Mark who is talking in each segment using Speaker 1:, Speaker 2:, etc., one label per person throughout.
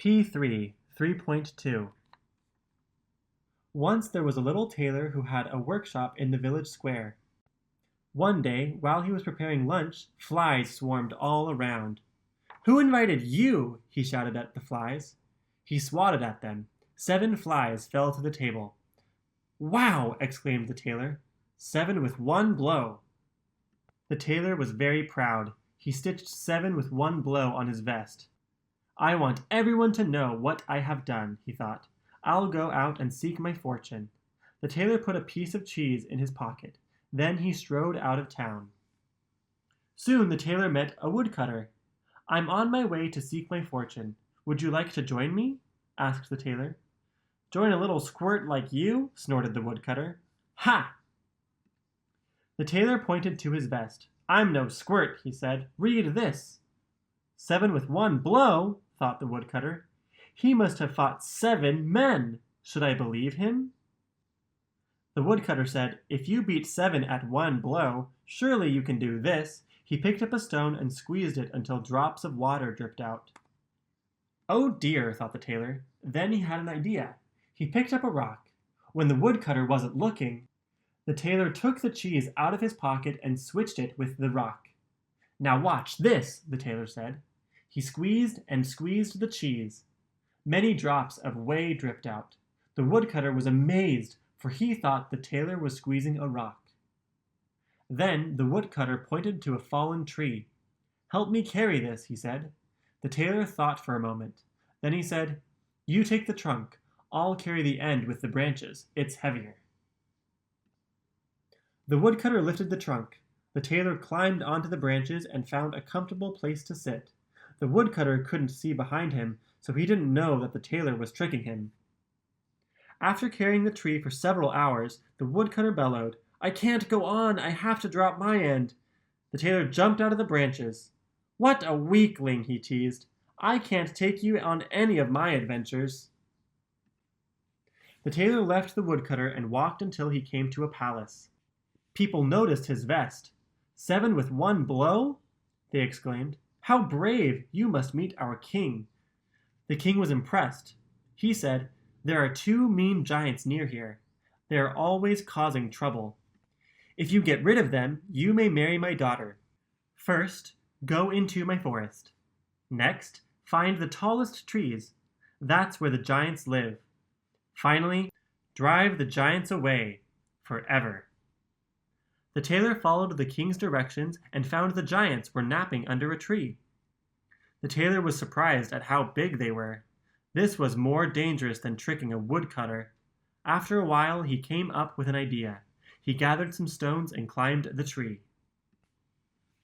Speaker 1: P3 3.2 Once there was a little tailor who had a workshop in the village square. One day, while he was preparing lunch, flies swarmed all around. "Who invited you?" he shouted at the flies. He swatted at them. 7 flies fell to the table. "Wow!" exclaimed the tailor. 7 with one blow. The tailor was very proud. He stitched 7 with one blow on his vest. "I want everyone to know what I have done," he thought. "I'll go out and seek my fortune." The tailor put a piece of cheese in his pocket. Then he strode out of town. Soon the tailor met a woodcutter. "I'm on my way to seek my fortune. Would you like to join me?" asked the tailor. "Join a little squirt like you?" snorted the woodcutter. "Ha!" The tailor pointed to his vest. "I'm no squirt," he said. "Read this." 7 with one blow, thought the woodcutter. He must have fought 7 men. Should I believe him? The woodcutter said, "If you beat 7 at one blow, surely you can do this." He picked up a stone and squeezed it until drops of water dripped out. "Oh dear," thought the tailor. Then he had an idea. He picked up a rock. When the woodcutter wasn't looking, the tailor took the cheese out of his pocket and switched it with the rock. "Now watch this," the tailor said. He squeezed and squeezed the cheese. Many drops of whey dripped out. The woodcutter was amazed, for he thought the tailor was squeezing a rock. Then the woodcutter pointed to a fallen tree. "Help me carry this," he said. The tailor thought for a moment. Then he said, "You take the trunk. I'll carry the end with the branches. It's heavier." The woodcutter lifted the trunk. The tailor climbed onto the branches and found a comfortable place to sit. The woodcutter couldn't see behind him, so he didn't know that the tailor was tricking him. After carrying the tree for several hours, the woodcutter bellowed, "I can't go on! I have to drop my end!" The tailor jumped out of the branches. "What a weakling!" he teased. "I can't take you on any of my adventures." The tailor left the woodcutter and walked until he came to a palace. People noticed his vest. 7 with one blow?" they exclaimed. "How brave! You must meet our king." The king was impressed. He said, "There are 2 mean giants near here. They are always causing trouble. If you get rid of them, you may marry my daughter. First, go into my forest. Next, find the tallest trees. That's where the giants live. Finally, drive the giants away forever." The tailor followed the king's directions and found the giants were napping under a tree. The tailor was surprised at how big they were. This was more dangerous than tricking a woodcutter. After a while, he came up with an idea. He gathered some stones and climbed the tree.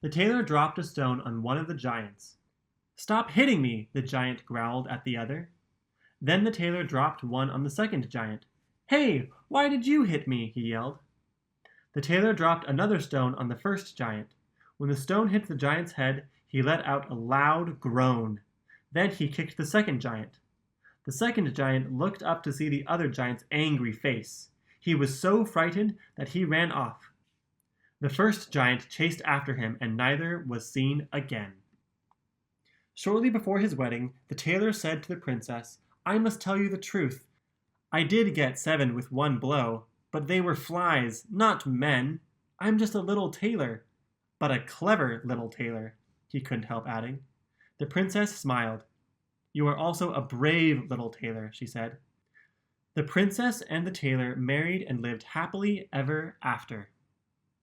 Speaker 1: The tailor dropped a stone on one of the giants. "Stop hitting me," the giant growled at the other. Then the tailor dropped one on the second giant. "Hey, why did you hit me?" he yelled. The tailor dropped another stone on the first giant. When the stone hit the giant's head, he let out a loud groan. Then he kicked the second giant. The second giant looked up to see the other giant's angry face. He was so frightened that he ran off. The first giant chased after him, and neither was seen again. Shortly before his wedding, the tailor said to the princess, "I must tell you the truth. I did get 7 with one blow, but they were flies, not men. I'm just a little tailor, but a clever little tailor," he couldn't help adding. The princess smiled. "You are also a brave little tailor," she said. The princess and the tailor married and lived happily ever after.